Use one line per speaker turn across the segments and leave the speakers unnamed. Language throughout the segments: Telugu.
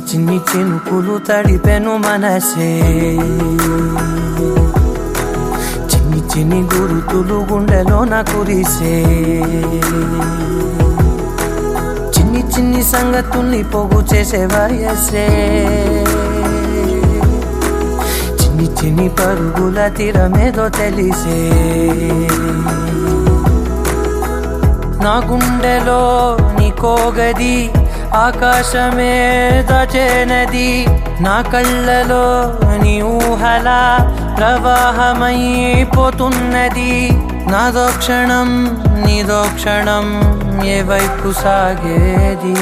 చిన్ని చినుకులు తడిపెను మనసే, చిన్ని చిన్ని గురుతులు గుండెలోన కురిసే, చిన్ని చిన్ని సంగతుల్ని పోగు చేసే వయసే, చిన్ని చిన్ని పరుగుల తీరమేదో తెలిసే, నా గుండెలో నీకోగది ఆకాశమే దాచేనది, నా కళ్ళలో నీ ఊహల ప్రవాహమైపోతున్నది, నాదో క్షణం నీదో క్షణం ఏ వైపు సాగేది,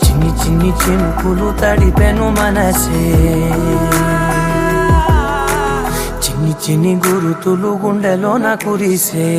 చిన్ని చిన్ని చినుకులు తడిపెను మనసే, చిన్ని చిన్ని గురుతులు గుండెలోన కురిసే.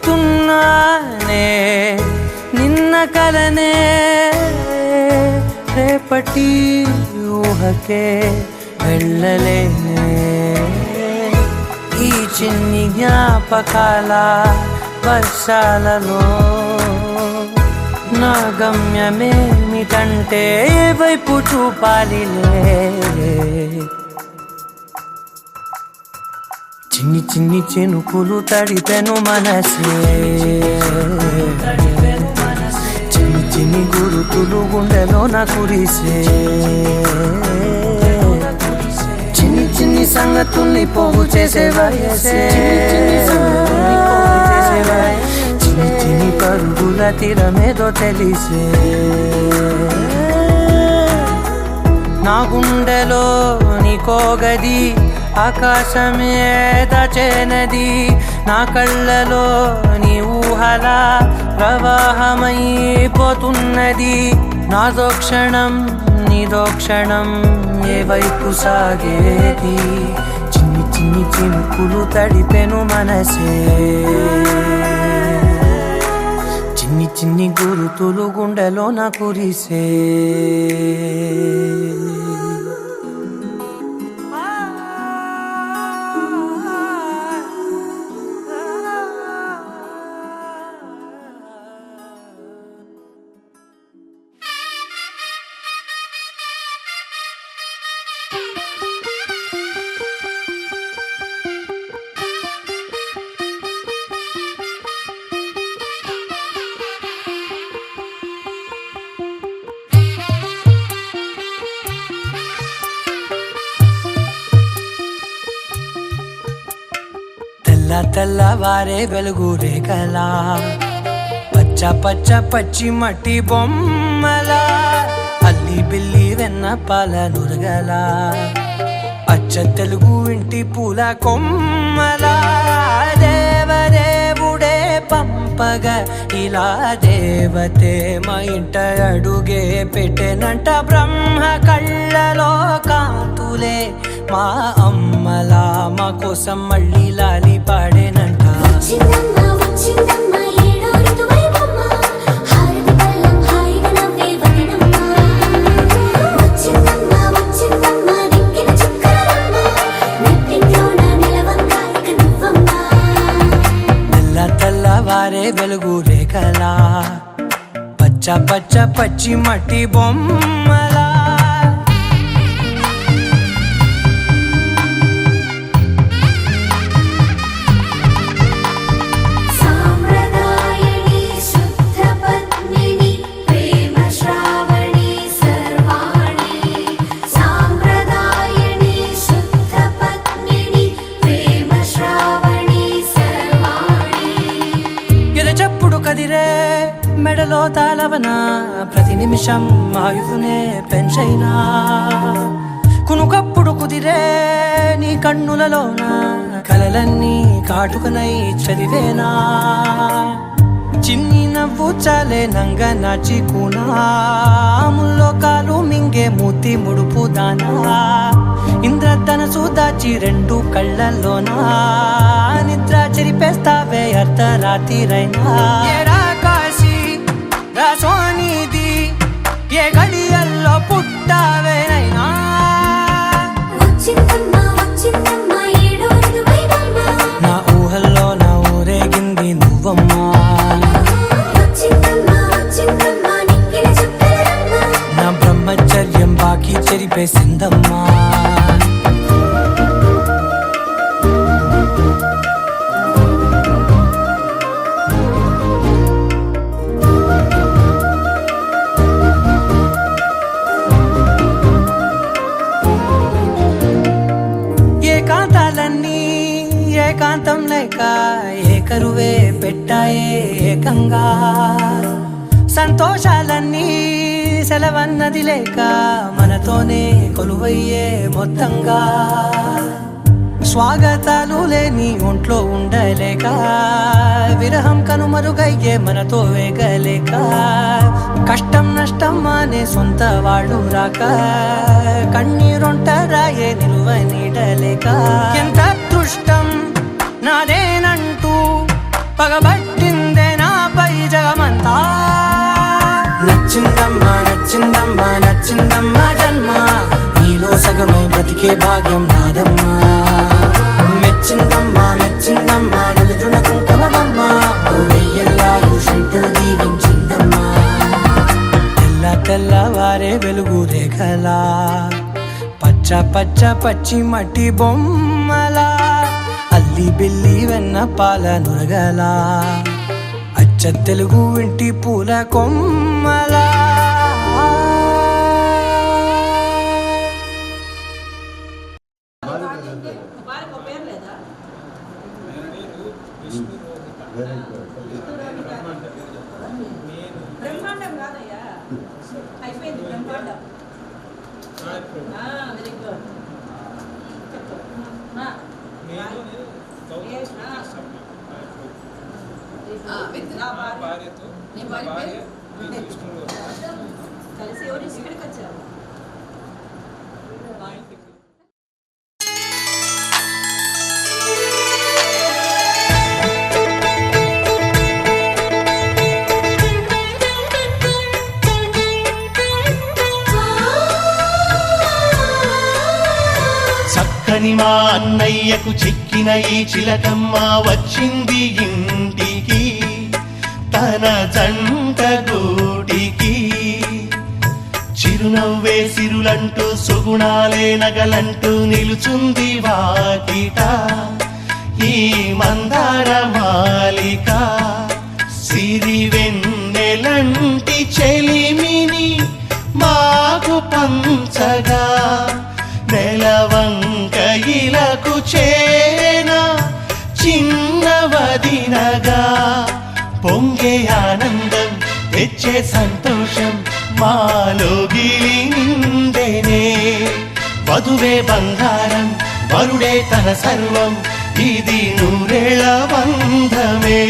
వెతుకుతున్నానే నిన్న కలనే, రేపటి ఊహకే వెళ్ళలేనే, ఈ చిన్ని జ్ఞాపకాల వర్షాలలో నా గమ్యమేమిటంటే ఏ వైపు చూపాలిలే, చిన్ని చిన్ని చినుకులు తడిపెను మనసే, చిన్ని చిన్ని గురుతులు గుండెలోన కురిసే, చిన్ని చిన్ని సంగతుల్ని పోగు చేసే వయసే, చిన్ని చిన్ని పరుగుల తీరమేదో తెలిసే, నా గుండెలో నీకోగది ఆకాశమే దాచేనది, నా కళ్ళలో నీ ఊహల ప్రవాహమైపోతున్నది, నాదో క్షణం నీదో క్షణం ఏ వైపు సాగేది, చిన్ని చిన్ని చినుకులు తడిపెను మనసే, చిన్ని చిన్ని గురుతులు గుండెలోన కురిసే. తెల్లవారే వెలుగు రేఖలా, పచ్చ పచ్చ పచ్చి మట్టి బొమ్మలా, అల్లి బిల్లి వెన్న పాల నురగలా, అచ్చ తెలుగు ఇంటి పూల కొమ్మలా, దేవదేవుడే పంపగా ఇలా దేవతే మా ఇంట అడుగే పెట్టెనంట, బ్రహ్మ కళ్ళలో కాంతులే మా అమ్మలా మా కోసం మళ్ళీ లాలి పాడేనంట. తెల్లవారే వెలుగు రేఖలా, పచ్చ పచ్చ పచ్చి మట్టి బొమ్మలా, మెడలో తాళవన ప్రతి నిమిషం ఆయువునే పెంచైనా కునుకప్పుడు కుదిరే నీ కన్నులలోన కలలన్నీ కాటుకనై చదివేనా చిన్ని నవ్వు చాలే నంగ నాచికునా ముల్లోకాలు మింగే మూతి ముడుపు దానా ఇంద్రధనసు దాచి రెండు కళ్ళల్లోనా నిద్ర చెరిపేస్తావే అర్ధరాత్రిరైనా ఏరా కాశీ రాసోనిది ఏ గడియల్లో పుట్టావేనైనా నా ఊహల్లో నా ఊరేగింది నువ్వమ్మా నా బ్రహ్మచర్యం బాకీ చెరిపేసిందమ్మా ఏకాంతాలన్నీ ఏకాంతం లేక ఏకరువే పెట్టాయే ఏకంగా సంతోషాలన్నీ సెలవన్నది లేక మనతోనే కొలువయ్యే మొత్తంగా స్వాగతాలు లేని ఒంట్లో ఉండలేక విరహం కనుమరుగయ్యే మనతో వేగలేక కష్టం నష్టం అనే సొంత వాడు రాక కన్నీరొంటరాయే నిలువ నీడలేక ఎంత అదృష్టం నాదేనంటూ పగబట్టిందే నాపై జగమంతా నచ్చిందమ్మా నచ్చిందమ్మా నచ్చిందమ్మా జన్మ నీలో సగమై బ్రతికే భాగ్యం నాదమ్మా మెచ్చిందమ్మా మెచ్చిందమ్మా నిలుచున్న కుంకుమమ్మా వెయ్యల్లాలు శంకరు దీవించిందమ్మా తెల్ల తెల్లవారే వెలుగు రేఖలా పచ్చ పచ్చ పచ్చి మట్టి బొమ్మలా అల్లి బిల్లి వెన్న పాల నురగలా అచ్చ తెలుగు ఇంటి పూల కొమ్మలా
బ్రహ్మాండం కాదయ్యా అయిపోయింది బ్రహ్మాండం వెరీ గుడ్ కలిసి ఎవరు ఇక్కడికి వచ్చారు
చక్కని మా అన్నయ్యకు చిక్కిన ఈ చిలకమ్మ వచ్చింది ఇంటికి తన జంట గూటికి చిరునవ్వే సిరులంటూ సుగుణాలే నగలంటూ నిలుచుంది వాకిట ఈ మందార మాలిక సిరి వెన్నెలంటి చెలిమిని మాకు పంచగా నెలవంక ఇలకు చేన చిన్నవదినగా పొంగే ఆనందం తెచ్చే సంతోషం మాలో గిలి నిండెనే వధువే బంగారం వరుడే తన సర్వం ఇది నూరేళ్ల బంధమే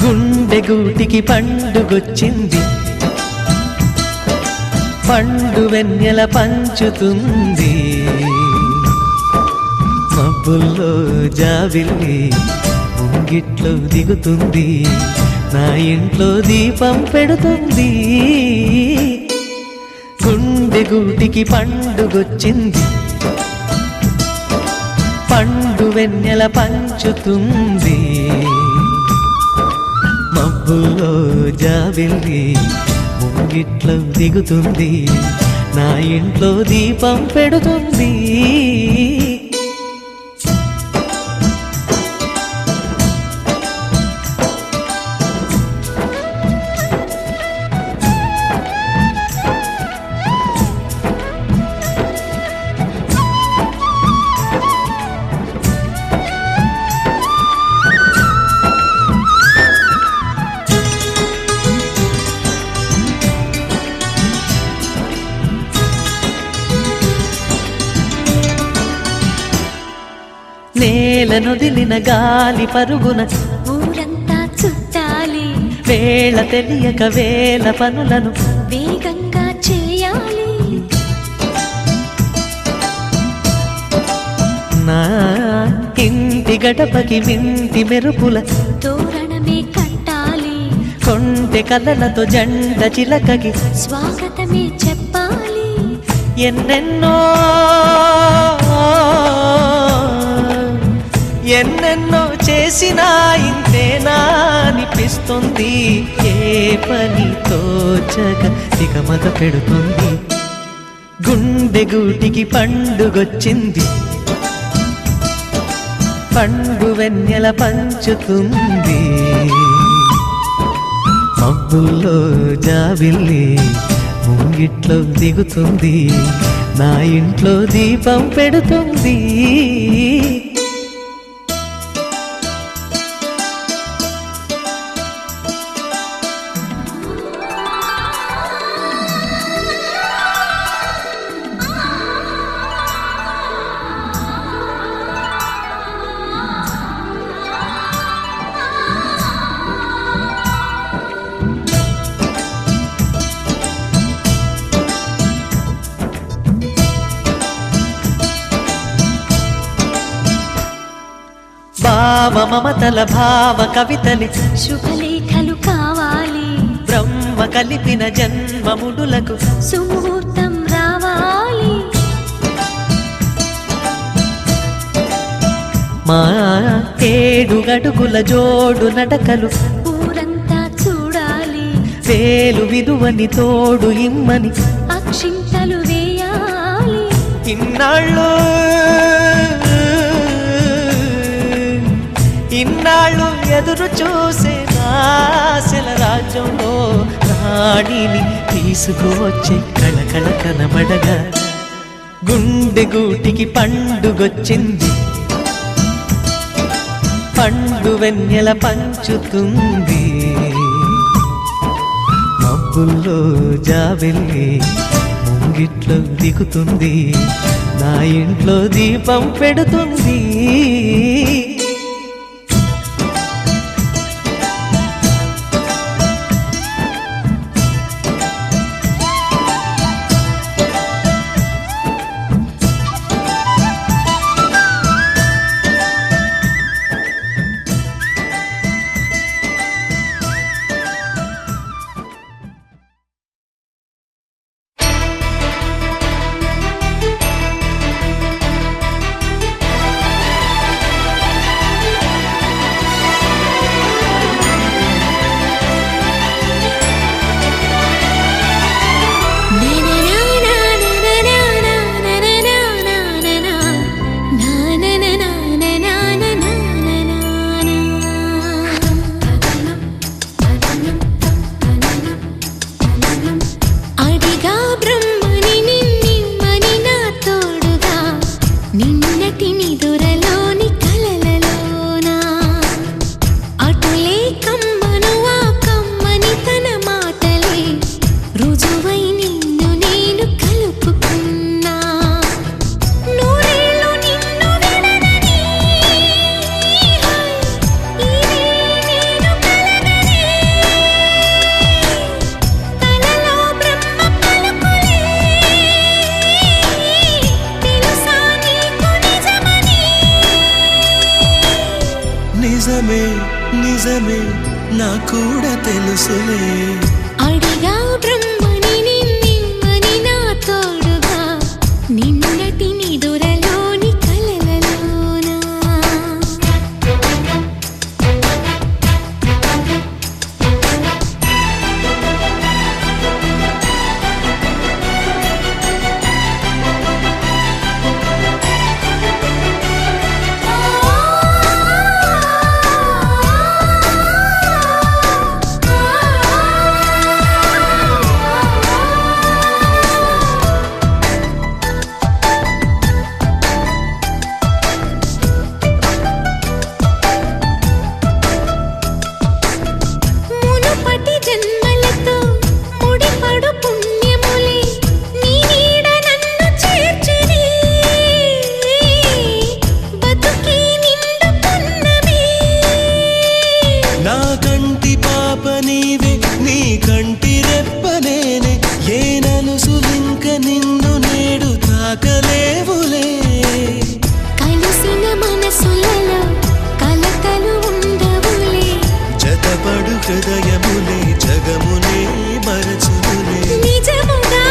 గుండెగూటికి పండుగొచ్చింది పండు వెన్నెల పంచుతుంది మబ్బుల్లో జాబిల్లి ముంగిట్లో దిగుతుంది నా ఇంట్లో దీపం పెడుతుంది గుండెగూటికి పండుగొచ్చింది పండు వెన్నెల పంచుతుంది మబ్బులో జాబిల్లి ముంగిట్లో దిగుతుంది
నా ఇంట్లో దీపం పెడుతుంది. నేలనొదిలిన గాలి పరుగున
ఊరంతా చుట్టాలి,
వేళ తెలియక వేల పనులను
వేగంగా చేయాలి.
నా ఇంటి గడపకి మింటి మెరుపుల
తోరణమే కట్టాలి,
కొంటె కలలతో జెండ చిలకకి
స్వాగతమే చెప్పాలి.
ఎన్నెన్నో ఎన్నెన్నో చేసినా ఇంతేనా అనిపిస్తుంది. ఏ పని తోచక దిగమగ పెడుతుంది. గుండె గూటికి పండుగొచ్చింది, పండు వెన్నెల పంచుతుంది. మబ్బుల్లో జాబిల్లి ముంగిట్లో దిగుతుంది. నా ఇంట్లో దీపం పెడుతుంది. భావ మమతల భావ కవితలి
శుభలేఖలు కావాలి,
బ్రహ్మ కలిపిన జన్మముడులకు
సుముహూర్తం రావాలి.
మా ఏడు గడుగుల జోడు నడకలు
ఊరంతా చూడాలి,
వేలు విలువని తోడు ఇమ్మని
అక్షింతలు వేయాలి.
ఇన్నాళ్ళు ఎదురు చూసే ఆశల రాజ్యంలో రాణిని తీసుకువచ్చే కళకళ కనబడగా గుండె గూటికి పండుగొచ్చింది. పండు వెన్నెల పంచుతుంది. మబ్బుల్లో జాబిల్లి ముంగిట్లో దిగుతుంది. నా ఇంట్లో దీపం పెడుతుంది.
నిజమే నిజమే నా కూడా తెలుసులే.
అడిగా బ్రహ్మని నిన్నిమ్మని నా తోడుగా నిన్నటి నిదురలోని కలలలోనా.
తాకలేవులే
కలిసిన మనసులలో కలతలు ఉండవులే
జతపడు హృదయములే జగమునే మరచునులే
నిజముగా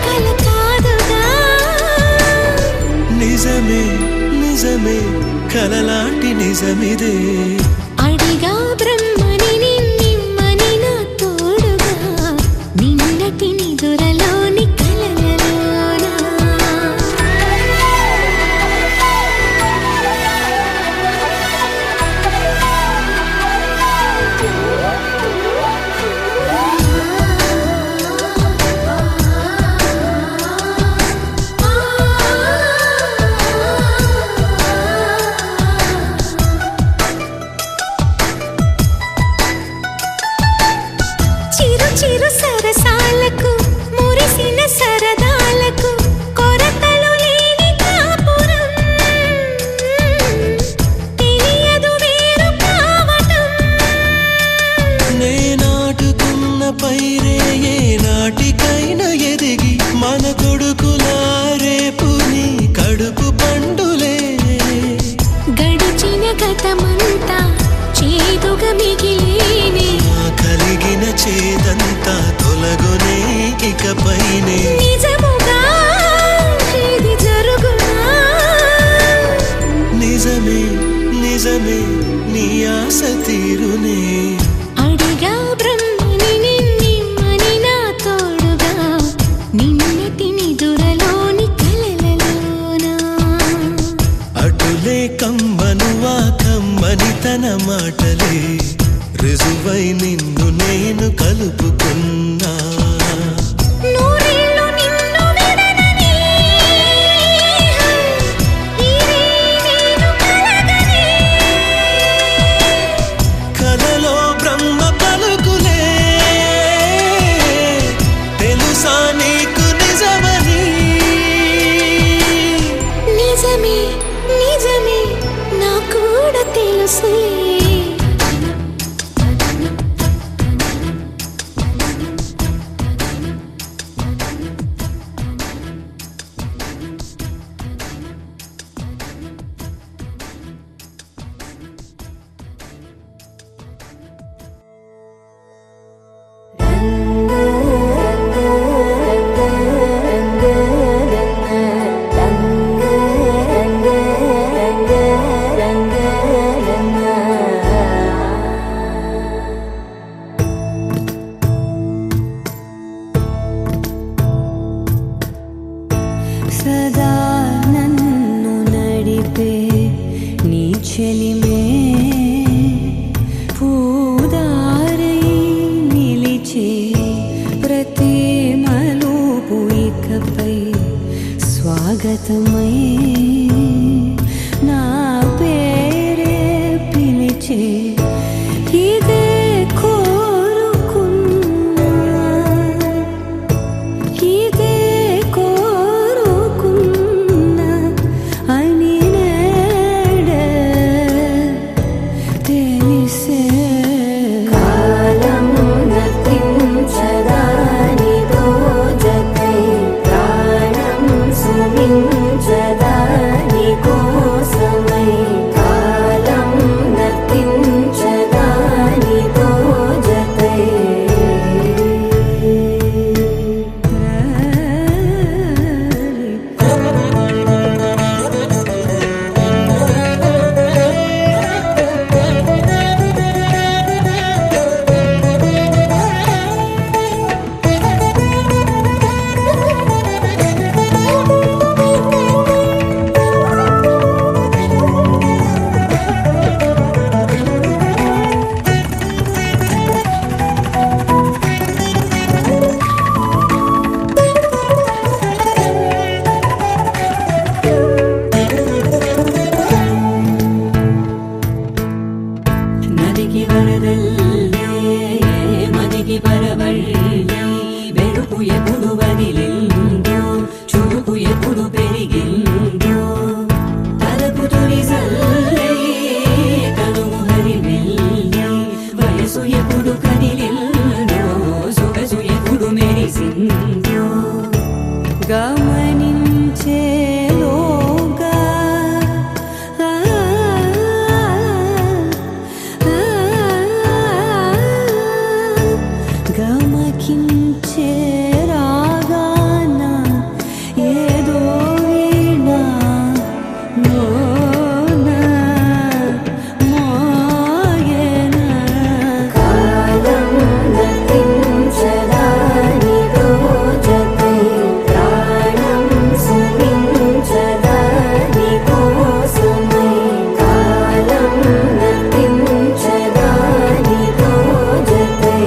కల కాదుగా
నిజమే నిజమే కలలాంటి నిజమిదే
అడిగా బ్రహ్మని నిమ్మని నా తోడుగా నిన్నటి నిదురలోని కలలలోనా చిరు చిరు సరసాలకు మురిసిన సరదాలకు కొరతలు లేని కాపురం తెలియదు వేరు కావటం
నే నాటుకున్న పైరే ఏ నాటికైనా ఎదిగి మన కొడుకులా రేపు నీ కడుపు పండులే
గడిచిన గతమంతా చేదుగా మిగిలేనే
కలిగిన చేదంతా తొలగునే ఇకపైనే
నిజముగా ఇది జరుగునా
నిజమే నిజమే నీ ఆశ తీరునే
అడిగా బ్రహ్మని నిమ్మని నా తోడుగా నిన్నటి నిదురలోని కలలలోనా
అటులే కమ్మనువా కమ్మని తన మాటలే రుజువై నిన్ను నేను కలుపుకున్నా
నూరేళ్ళు నిన్ను విడనని ఈరే నేను కలగనే
కలలో బ్రహ్మ పలుకులే తెలుసా నీకు నిజమని
నిజమే నిజమే నాకు కూడా తెలుసులే
సదా నన్ను నడిపే నీ చెలిమే పూదారై నిలిచే ప్రతి మలుపు ఇకపై స్వాగతమై నా పేరే పిలిచే ఇదే కోరుకున్నా ఇదే కోరుకున్నా అని నేడే తెలిసే కాలం నతించదాని దోజకై ప్రాణం సుమించదాని కోసమై కాలం నతించదాని దోజకై నదికి వరదల్లే మదికి పరవళ్ళే వెలుపు ఎప్పుడు వదిలిందో చూపు ఎప్పుడు పెరిగిందో తలపు తొలి సల్లే కనుము హరిమెల్లే వయసు ఎప్పుడు కదిలిందో సొగసు ఎప్పుడు మెరిసిందో గమని ఆలకించేలోగా గమకించే రాగాన ఏదో వీణ మోన మోయన కాలం నతించదాని రోజతై ప్రాణం సుమించదాని కోసమై కాలం నతించదాని రోజతై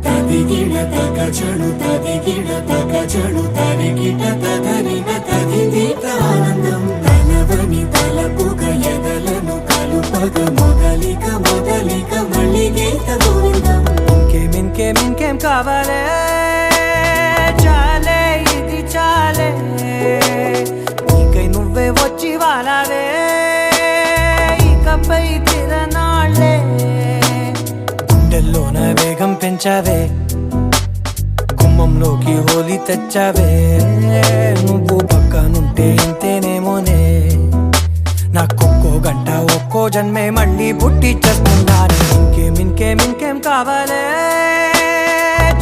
తదిగిడ తగ చెడు తదిగిడ తగ చెడు తరిగిట తగరిన తదిదీత ఆనందం తలవని తలపుగ ఎదలను కలుపగ మొదలిక మొదలిక మళ్ళీ గీత గోవిందం ఇంకేం కావాలే చాలే ఇది చాలే నీకై నువ్వే వచ్చి వాలావే ఇకపై తిరనాళ్ళే గుండెల్లోన వేగం పెంచావే గుమ్మంలోకి హోలీ తెచ్చావే నువ్వు పక్కనుంటే ఇంతేనేమోనే నాకొక్కో గంట ఒక్కో జన్మే మళ్ళీ పుట్టి చేస్తున్నాను ఇంకేం కావాలే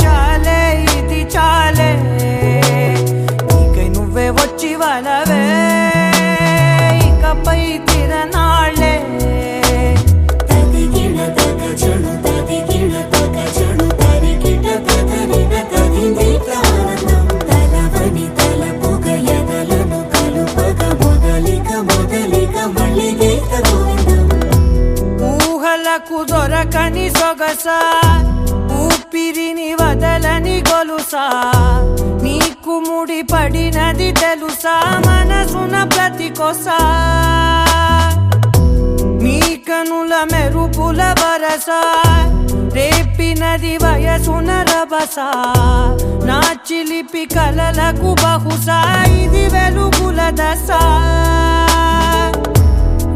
చాలే ఇది చాలే నీకై నువ్వే వచ్చి వాళ్ళవే ఇకపై తిరనాళ్ళే తదిగిడ తగ చెడు తదిగిడ తగ చెడు తరిగిట తగరిన తదిదీత ఆనందం తలవని తలపుగ ఎదలను కలుపగ మొదలిక మొదలిక మళ్ళీ గీత గోవిందం ఊహలకు దొరకని సొగసా ఊపిరిని వదలని గొలుసా నీకు ముడి పడినది తెలుసా మనసున ప్రతి కొసా నీ కనుల మెరుపుల వరస రేపినది వయసున రభస నా చిలిపి కలలకు బహుశా ఇది వెలుగుల దశ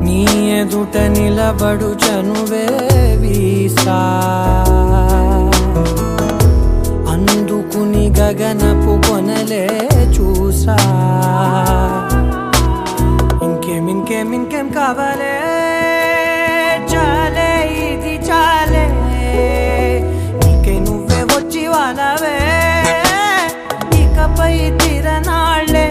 నీ ఎదుట నిలబడు చనువే వీసా అందుకుని గగనపు కొనలే చూసా ఇంకేం కావాలే చాలే ఇది చాలే నీకై నువ్వే వచ్చి వాళ్ళవే ఇకపై తిరనాళ్ళే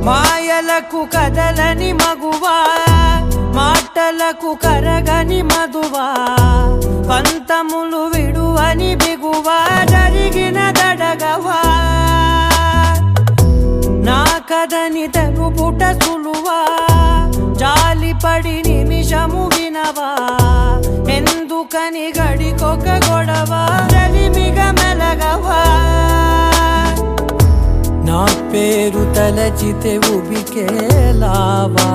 మాయలకు కదలని మగువా మాటలకు కరగని మధువా పంతములు విడువని బిగువా జరిగిన దడగవా నా కదని తెలుపుట సులువా జాలిపడి నిమిషము వినవా ఎందుకని గడికొక గొడవ రలిమిగ మెలగవా నా పేరు తలచితే ఉబికేలావా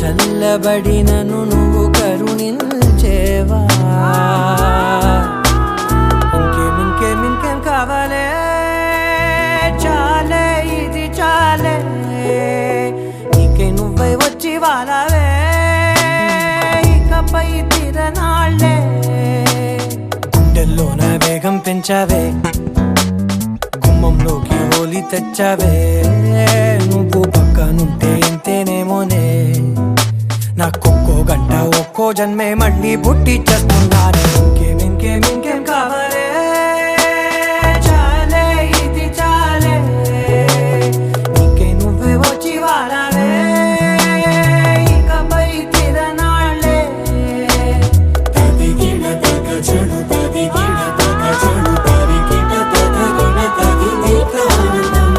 చల్లబడినను నువ్వు కరుణించేవా ఇంకేం కావాలే చాలే ఇది చాలే నీకై నువ్వై వచ్చి వాళ్ళవే ఇకపై తిరనాళ్ళే గుండెల్లోన వేగం పెంచావే గుమ్మంలోకి హోలీ తెచ్చావే నువ్వు పక్కనుంటే ఇంతేనేమోనే నాకొక్కో గంట ఒక్కో జన్మే మళ్ళీ పుట్టి చేస్తున్నాను ఇంకేం కావాలే చాలే ఇది చాలే నీకై నువ్వే వచ్చి వాళ్ళవే ఇకపై తిరనాళ్ళే తదిగిడ తగ చెడు తదిగిడ తగ చెడు తరిగిట తగరిన తదిదీత ఆనందం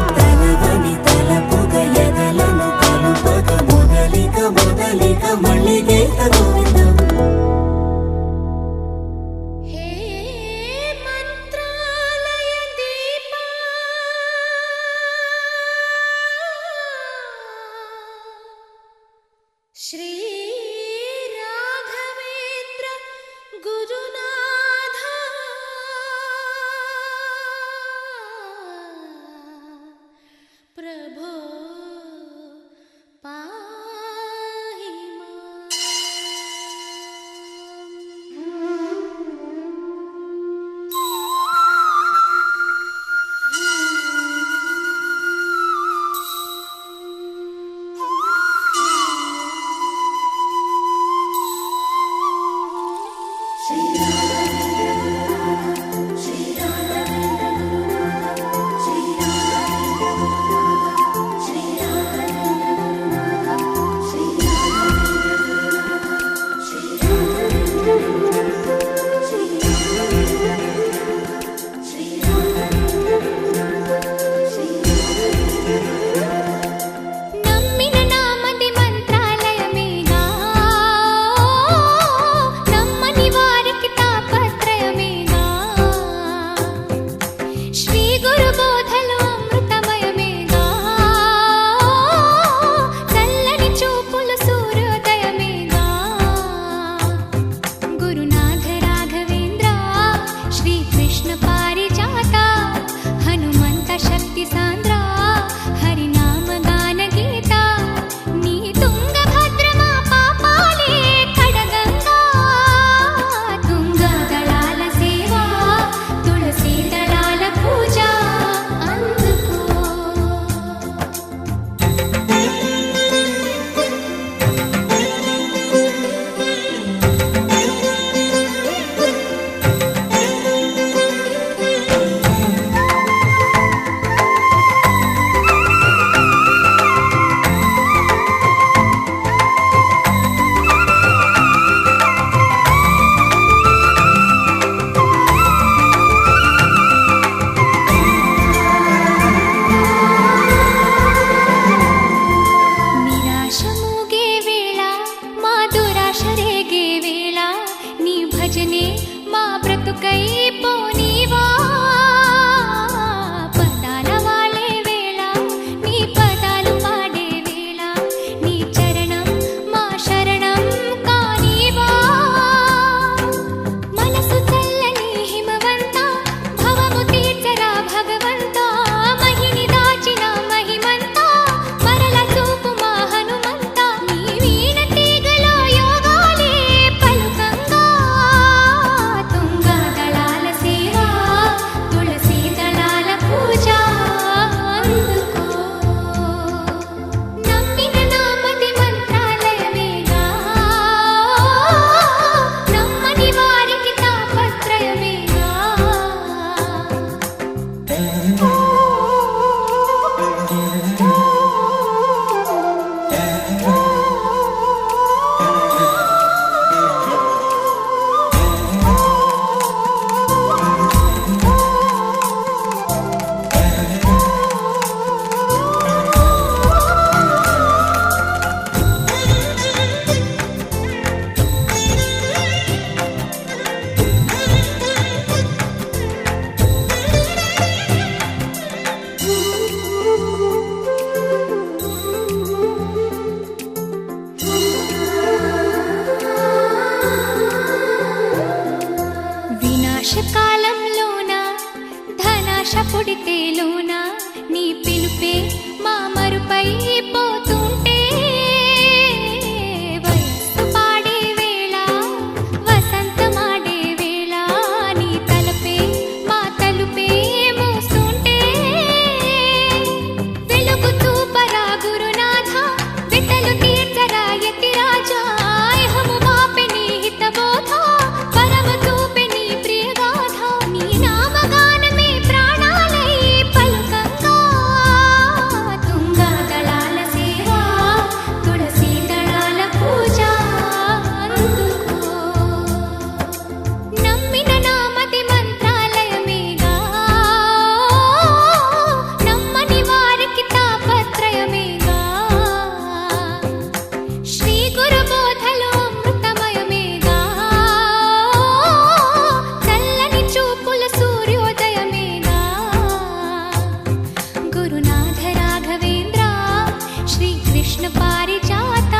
प्रभो पाहि నమ్మిన నామది మంత్రాలయమేగా నమ్మని వారికి తాపత్రయమేగా శ్రీ గురు బోధలు అమృతమయమేగా చల్లని చూపులు సూర్యోదయమేగా గురునాథ రాఘవేంద్ర శ్రీ కృష్ణ పారిజాత హనుమంత శక్తి సాంద్ర హరినామ గాన గీత నీ తుంగభద్రమా పాపాలే కడగంగా తుంగ దళాల సేవ తులసి దళాల పూజ అందుకో నిరాశ మూగే వేళ మా దురాశ రేగే వేళ నీ భజనే మా బ్రతుకై పోనీవా పదాల వాలే వేళ నీ పదాలు పాడే వేళ నీ చరణం మా శరణం కానీవా మనసు చల్లని హిమవంత భవము తీర్చరా భగవంత మహిని దాచిన మహిమంత మరల చూపు మా హనుమంత నీ వీణ తీగలో యోగాలే పలుకంగా తుంగ దళాల సేవ తులసి దళాల పూజ అందుకో నమ్మిన నామది మంత్రాలయమేగా నమ్మని వారికి తాపత్రయమేగా వినాశకాలంలోన ధనాశ పుడితేలోన నీ పిలుపే మా మరుపై పోతుంటే వయస్సు పాడే వేళ వసంతమాడే వేళ నీ తలపే మా తలుపే మూస్తుంటే వెలుగుతూ పరా గురునాథ విటలు తీర్చరా యతి రాజా ఇహము మాపె నీ హితబోధ పరమ చూపె నీ ప్రియగాథ నీ నామగానమే ప్రాణాలై పలుకంగా తుంగ దళాల సేవ తులసి దళాల పూజ అందుకో నమ్మిన నామది మంత్రాలయమేగా నమ్మని వారికి తాపత్రయమేగా శ్రీ గురు బోధలు అమృతమయమేగా చల్లని చూపుల సూర్యోదయమేగా గురునాథ రాఘవేంద్ర శ్రీ కృష్ణ పారిజాత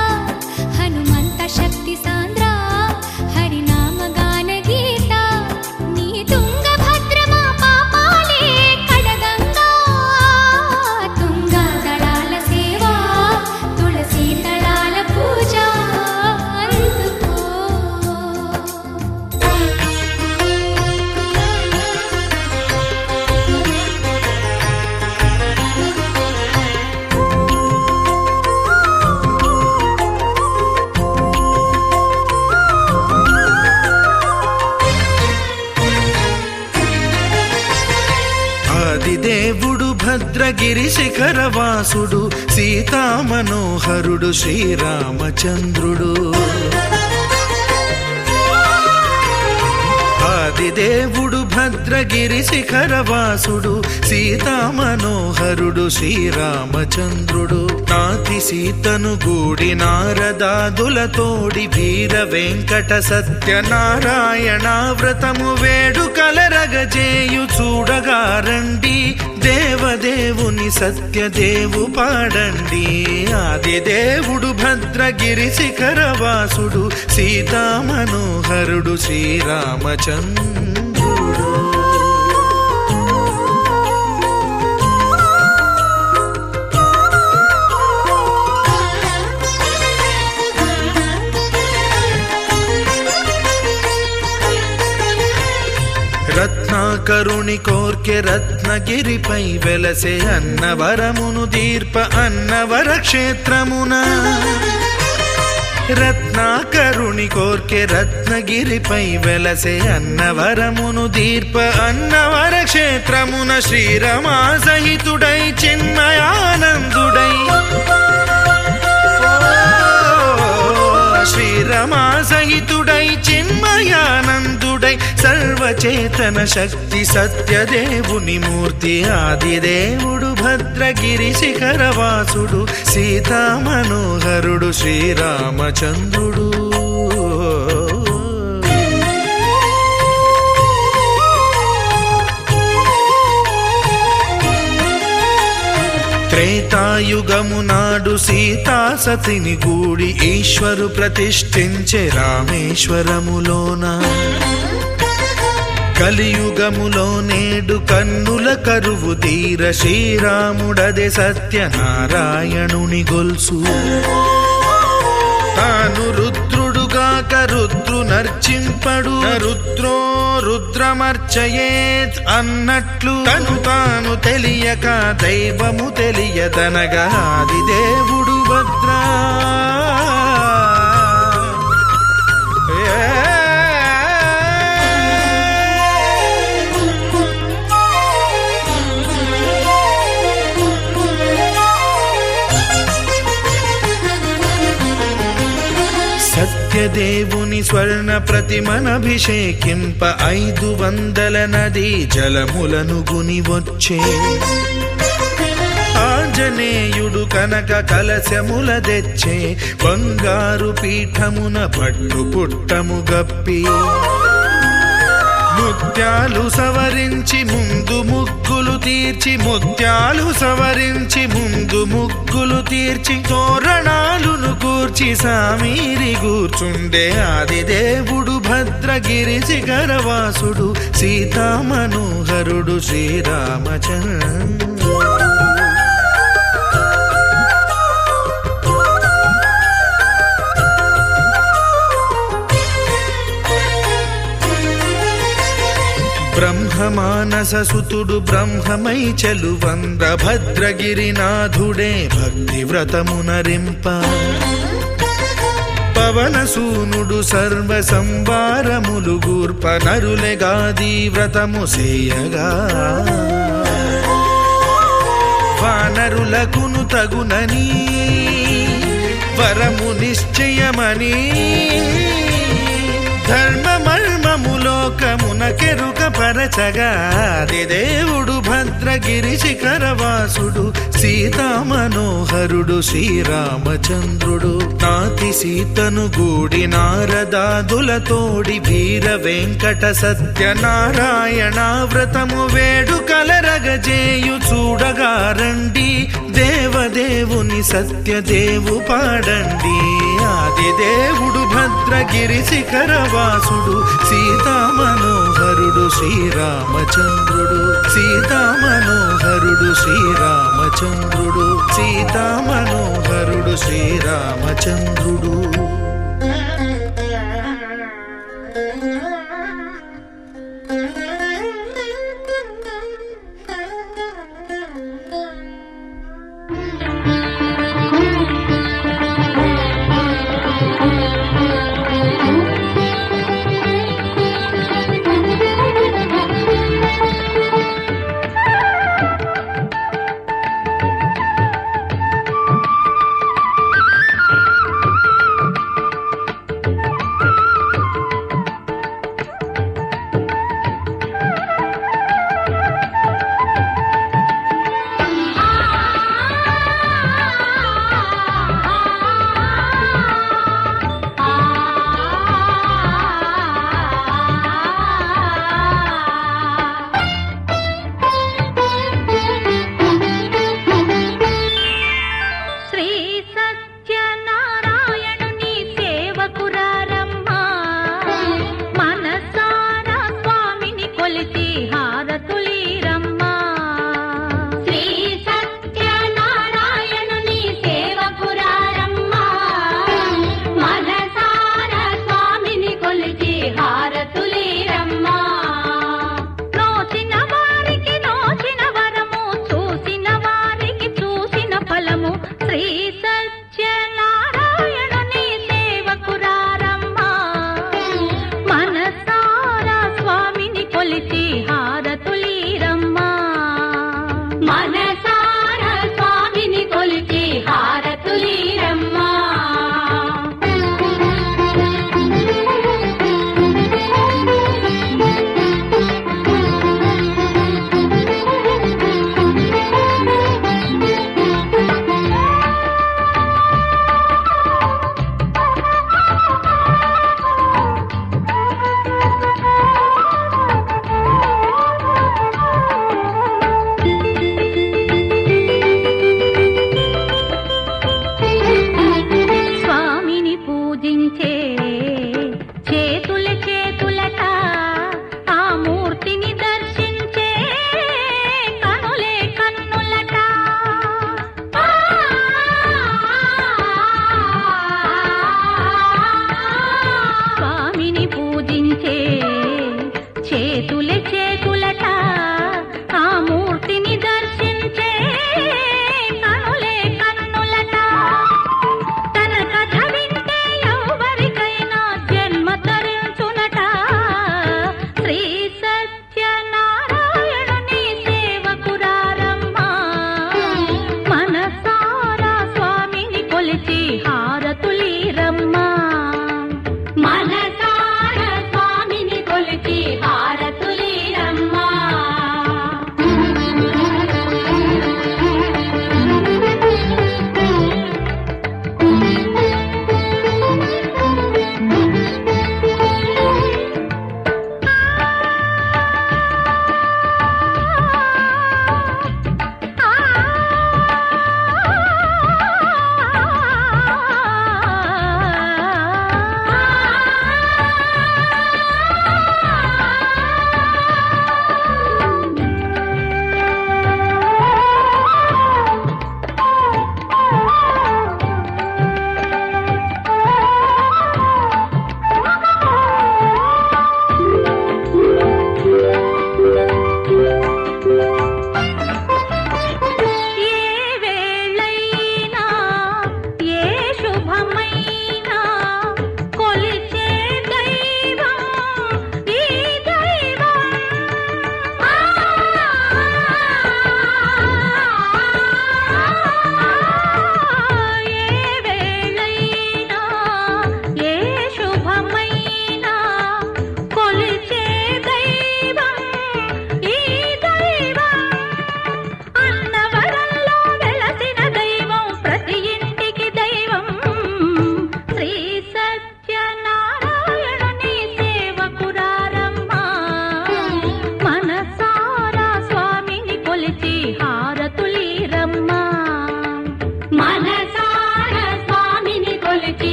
హనుమంత శక్తి సాంద్ర హరినామ గాన గీత నీ తుంగభద్రమా పాపాలే కడగంగా తుంగ
భద్రగిరి శిఖరవాసుడు సీతామనోహరుడు శ్రీరామచంద్రుడు ఆదిదేవుడు భద్రగిరి శిఖరవాసుడు సీతామనోహరుడు శ్రీరామచంద్రుడు నాతి సీతను గూడి నారదాదులతోడి వీర వెంకట సత్యనారాయణ వ్రతము వేడుకలరగజేయు చూడగా రండి దేవదేవుని సత్యదేవు పాడండి ఆదిదేవుడు భద్రగిరి శిఖరవాసుడు సీతామనోహరుడు శ్రీరామచంద్రుడు రత్నాకరుని కోర్కె రత్నగిరిపై వెలసే అన్నవరమును దీర్ప అన్నవర క్షేత్రమున రత్నాకరుని కోర్కె రత్నగిరిపై వెలసే అన్నవరమును దీర్ప అన్నవర క్షేత్రమున శ్రీరమా సహితుడై చిన్మయానందుడై శ్రీరమా సహితుడై చిన్మయానందుడై సర్వచేతన శక్తి సత్యదేవుని మూర్తి ఆదిదేవుడు భద్రగిరి శిఖరవాసుడు సీతామనోహరుడు శ్రీరామచంద్రుడు త్రేతాయుగము నాడు సీతా సతిని గూడి ఈశ్వరు ప్రతిష్ఠించే రామేశ్వరములోన కలియుగములో నేడు కన్నుల కరువు తీర శ్రీరాముడదే సత్యనారాయణుని గొల్సు తాను రుద్రుడుగాక రుద్రు నర్చింపడు రుద్రో రుద్రమర్చయేత్ అన్నట్లు తను తాను తెలియక దైవము తెలియదనగా ఆదిదేవుడు భద్రా సత్యదేవుని స్వర్ణ ప్రతిమనభిషేకింప 500 నదీ జలములను గుని వచ్చే ఆంజనేయుడు కనక కలశముల తెచ్చే బంగారు పీఠమున పట్టు పుట్టము గప్పి ముత్యాలు సవరించి ముందు ముగ్గులు తీర్చి ముత్యాలు సవరించి ముందు ముగ్గులు తీర్చి తోరణాలును కూర్చి సామీరి కూర్చుండే ఆదిదేవుడు భద్రగిరి శిఖరవాసుడు సీతామనోహరుడు శ్రీరామచంద్రుడు బ్రహ్మమానస సుతుడు బ్రహ్మమై చెలువంద్ర భద్రగిరినాథుడే భక్తి వ్రతమునరింప పవనసూనుడు సర్వ సంవారములు గూర్ప నరులెగాది వ్రతము సేయగా వానరులకును తగునని వరము నిశ్చయమని ధర్మమర్మములోకమునకెరుక పరచగా ఆదిదేవుడు భద్రగిరి శిఖరవాసుడు సీతామనోహరుడు శ్రీరామచంద్రుడు నాతి సీతను గూడి నారదాదులతోడి వీర వెంకట సత్యనారాయణ వ్రతము వేడుకలరగజేయు చూడగా రండి దేవదేవుని సత్యదేవు పాడండి ఆదిదేవుడు భద్రగిరి శిఖరవాసుడు సీతామనోహరుడు శ్రీరామచంద్రుడు సీతామనోహరుడు శ్రీరామచంద్రుడు సీతామనోహరుడు శ్రీరామచంద్రుడు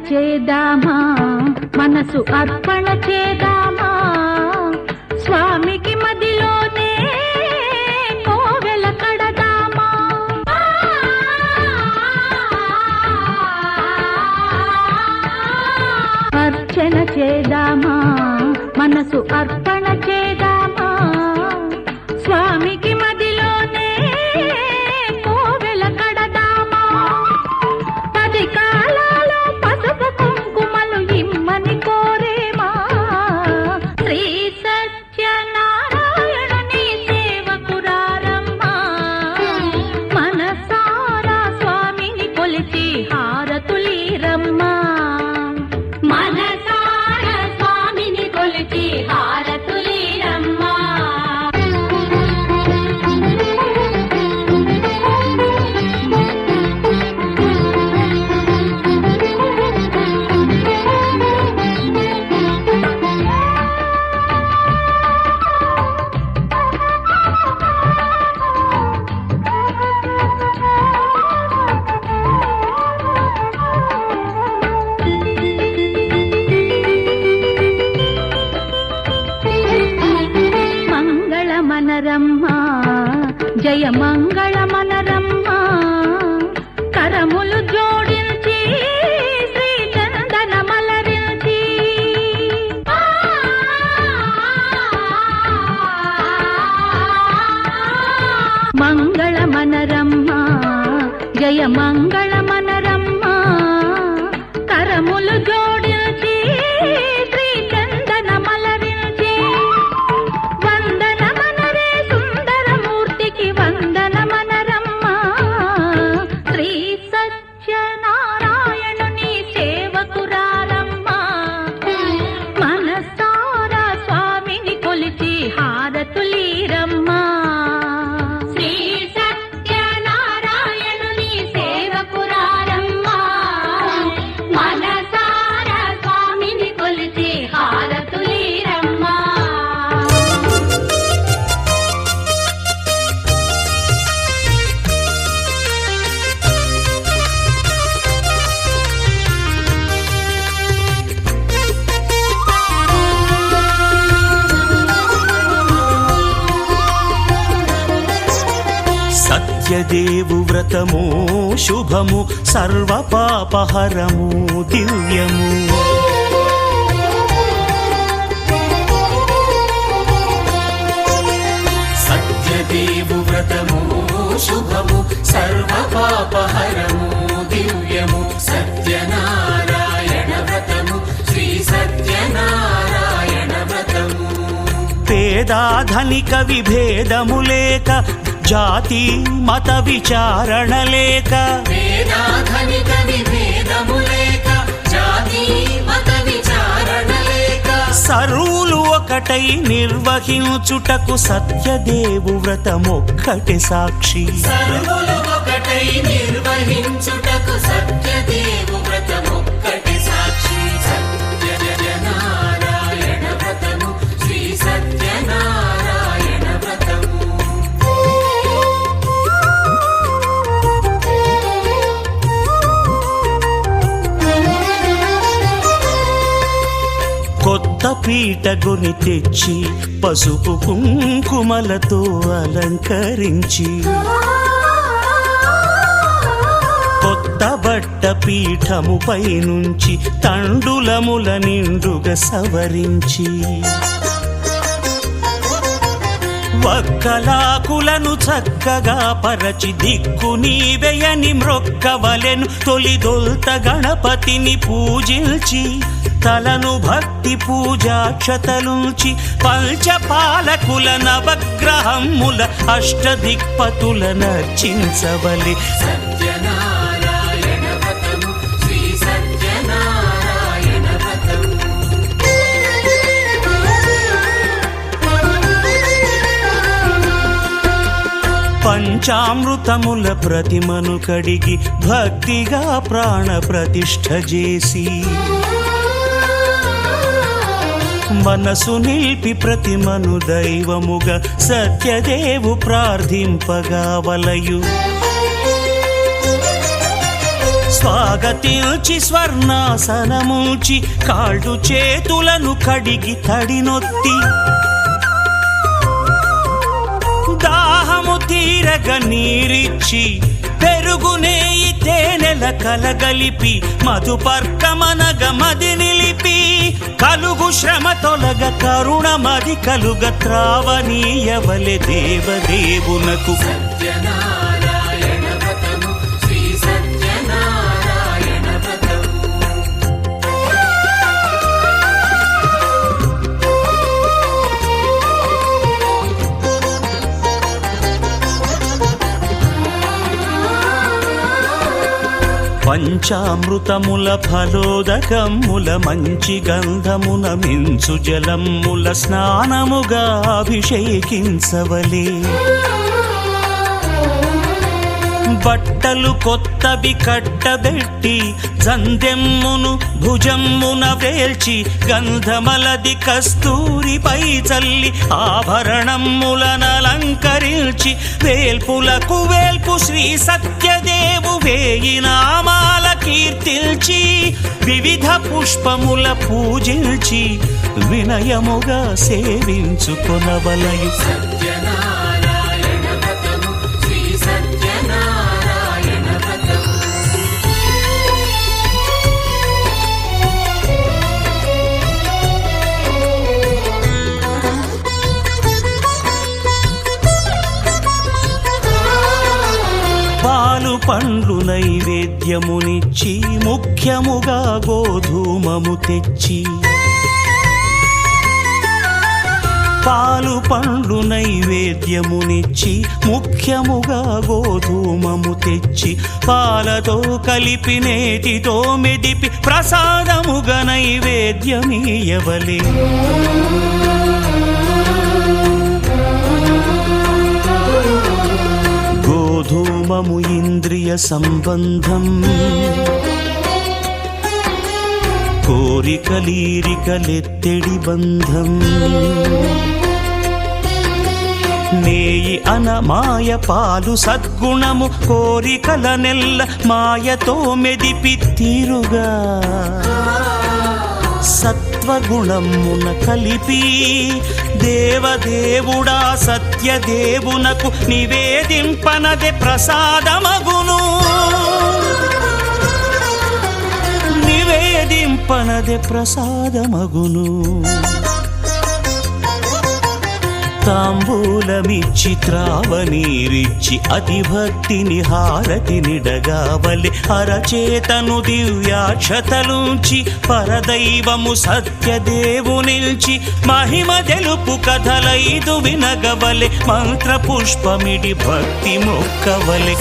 చేదామా మనసు అర్పణ చేదామా స్వామికి మదిలోనే కోవెల కడదామా అర్చన చేదామా మనసు అర్పణ చేదామా స్వామికి మదిలోనే కోవెల కడదామా 10 కాలాలు పసుపు కుంకుమలు ఇమ్మని కోరేమా శ్రీ సత్యనారాయణుని సేవకురారమ్మా మనసారా స్వామిని కొలిచి హారతులీరమ్మా మనసారా స్వామిని కొలిచి హారతులీరమ్మా మంగళమనరమ్మా జయ మంగళమనరమ్మా కరములు జోడించి శ్రీ చందన మలరించి మంగళమనరమ్మా జయ మంగళమనరమ్మా కరములు జోడించి శ్రీ చందన మలరించి వందనమనరే సుందరమూర్తికి వందనమనరమ్మా శ్రీ సత్యనారాయణుని సేవకురారమ్మా మనసారా స్వామిని కొలిచి హారతులీరమ్మా శ్రీ సత్యనారాయణుని సేవకురారమ్మా మనసారా స్వామిని కొలిచి హారతులీరమ్మా
సత్యదేవు వ్రతము శుభము సర్వ పాపహరము దివ్యము
సత్యదేవు వ్రతము శుభము సర్వ పాపహరము దివ్యము సత్యనారాయణ వ్రతము శ్రీ సత్యనారాయణ వ్రతము
పేదాధనిక విభేదము లేక జాతి మత విచారణ లేక
వేదాధనిక విభేదము లేక జాతి మత విచారణ లేక
సర్వులు ఒకటై నిర్వహించుటకు సత్యదేవు వ్రతమొక్కటి సాక్షి
సర్వులు ఒకటై నిర్వహించుటకు సత్యదేవు వ్రతమొక్కటి సాక్షి సత్యనారాయణ వ్రతము శ్రీ సత్యనారాయణ వ్రతము
కొత్త పీటగుని తెచ్చి పసుపు కుంకుమలతో అలంకరించి కొత్త బట్ట పీఠముపై నుంచి తండులముల నిండుగా సవరించి వక్కలాకులను చక్కగా పరచి దిక్కు నీవెయని మ్రొక్కవలెను తొలిదొల్త గణపతిని పూజించి తలను భక్తి పూజాక్షతలుంచి పంచపాలకుల నవగ్రహముల అష్టదిక్పతుల నర్చించవలె
సత్యనారాయణ వ్రతము శ్రీ సత్యనారాయణ వ్రతము
పంచామృతముల ప్రతిమను కడిగి భక్తిగా ప్రాణ ప్రతిష్ఠ చేసి మనసు నిలిపి ప్రతిమను దైవముగా సత్యదేవు ప్రార్థింపగా వలయు స్వాగతించి స్వర్ణాసనముంచి కాళ్ళు చేతులను కడిగి తడినొత్తి దాహము తీరగ నీరిచ్చి పెరుగు నేయి తేనెల కలగలిపి మధుపర్కమనగ మది నిలిపి కలుగు శ్రమ తొలగ కరుణ మది కలుగ త్రావనీయవలె దేవదేవునకు పంచామృతముల ఫలోదకముల మంచి గంధమున మించు జలముల స్నానముగా అభిషేకించవలే బట్టలు కొత్తవి కట్టబెట్టి జందెమ్మును భుజమ్మున వేల్చి గంధమలది కస్తూరిపై చల్లి ఆభరణములనలంకరించి వేల్పులకు వేల్పు శ్రీ సత్యదేవు వేయి నామాల కీర్తిల్చి వివిధ పుష్పముల పూజించి వినయముగా సేవించుకొనవలయు పాలు పండ్లు నైవేద్యమునిచ్చి ముఖ్యముగా గోధూమము తెచ్చి పాలు పండ్లు నైవేద్యమునిచ్చి ముఖ్యముగా గోధూమము తెచ్చి పాలతో కలిపి నేతితో మెదిపి ప్రసాదముగా నైవేద్యమీయవలే గోధూమము ఇంద్రియ సంబంధం కోరికలీరికలెత్తెడి బంధం నేయి అనమాయ పాలు సద్గుణము కోరికల నెల్ల మాయతో మెదిపి తీరుగా సత్వగుణమున కలిపి దేవదేవుడా సత్యదేవునకు నివేదింపనదే ప్రసాదమగును నివేదింపనదే ప్రసాదమగును తాంబూలమిచ్చి త్రావనీరిచ్చి అతి భక్తిని హారతినిడగావలె అరచేతను దివ్యాక్షతలుంచి పరదైవము సత్యదేవునిల్చి మహిమ తెలుపు కథలైదు వినగవలె మంత్ర పుష్పమిడి భక్తి మొక్కవలె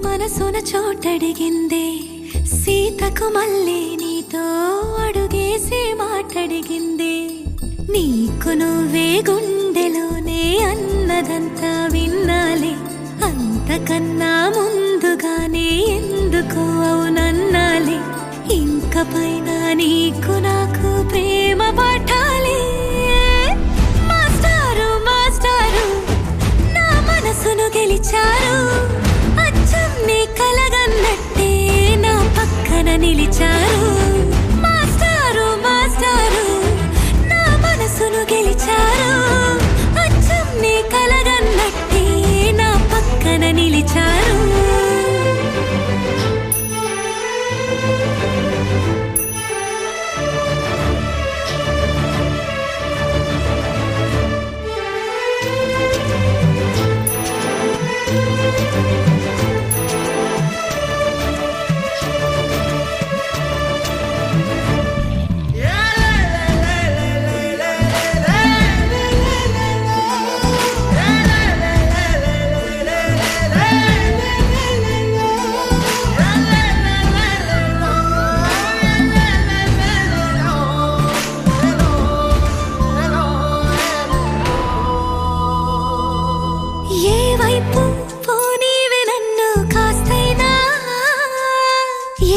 మనసున చోటడిగిందే సీతకు మళ్ళీ నీతో అడుగేసి మాటడిగిందే నీకు నువ్వే గుండెలోనే అన్నదంతా విన్నాలే అంతకన్నా ముందుగానే ఎందుకు అవునన్నాలే ఇంక పైన నీకు నాకు ప్రేమ పాఠాలే మాస్టారు మాస్టారు నిలిచారు. మాస్టారు మాస్టారు నా మనసును గెలిచారు. అచ్చం నీ కలగన్నట్టే నా పక్కన నిలిచారు. ఏ వైపు పోనీవే నన్ను కాస్తైనా,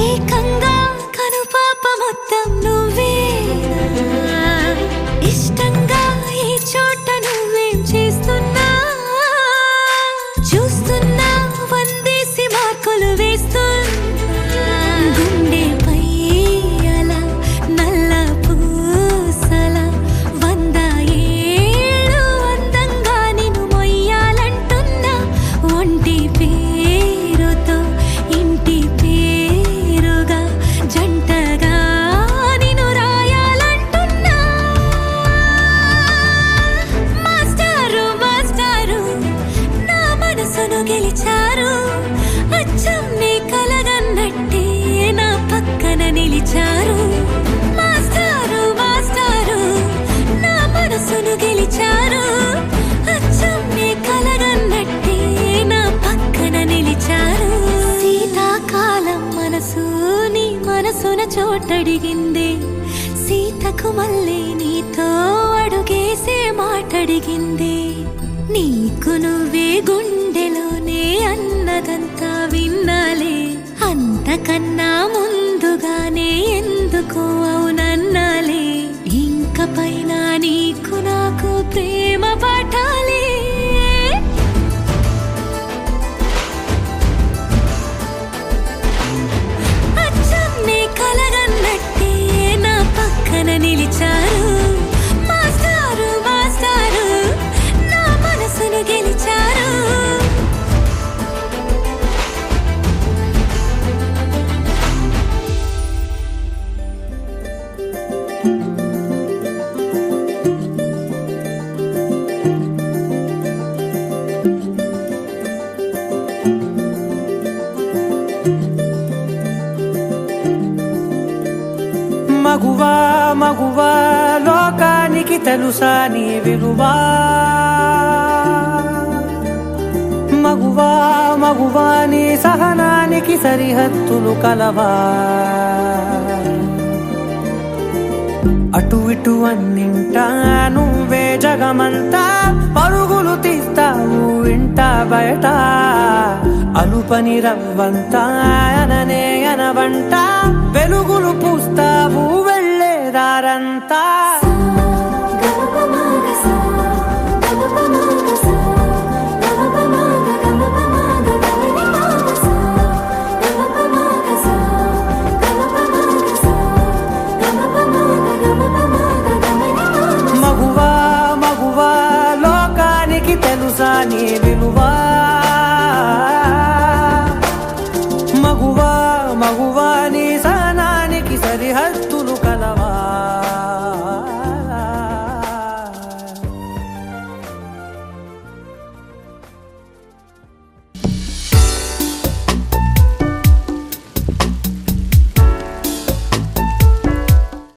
ఏకంగా కనుపాప మొత్తం నువ్వేనా. ఇష్టంగా ఈ చోట నువ్వేం చేస్తున్నా, చూస్తున్నా వందేసి మార్కులు వేస్తున్నా. గుండెపై అలా నల్ల పూసల 100 ఏళ్ళు అందంగా నిన్ను మొయ్యాలంటున్నా. ఒంటి పేరుతో ఇంటి పేరుగా జంటగా నిన్ను రాయాలంటున్నా. మాస్టారు మాస్టారు నా మనసును గెలిచారు. అచ్చం నీ కలగన్నట్టే నా పక్కన నిలిచారు. మాస్టారు మాస్టారు నా మనసును గెలిచారు. అచ్చం నీ కలగన్నట్టే నా పక్కన నిలిచారు. శీతాకాలం మనసు నీ మనసున చోటడిగింది. సీతకు మళ్ళీ నీతో అడుగేసే మాటడిగింది. నీకు నువ్వే గుండెలోనే అన్నదంతా విన్నాలే. అంతకన్నా ముందుగానే ఎందుకు అవునన్నాలే. ఇంక పైన నీకు నాకు ప్రేమ పాఠాలే. అచ్చం నీ కలగన్నట్టే నా పక్కన నిలిచారు. మాస్టారు మాస్టారు నా మనసును గెలిచారు.
మగువా మగువా లోకానికి తెలుసా నీ విలువా. మగువా మగువా నీ సహనానికి సరిహద్దులు కలవా. అటు ఇటు అన్నింటా నువ్వే జగమంతా. పరుగులు తీస్తావు ఇంట బయట. అలుపని రవ్వంతా అననే అనవంట. వెలుగులు పూస్తావు వెళ్ళేదారంతా.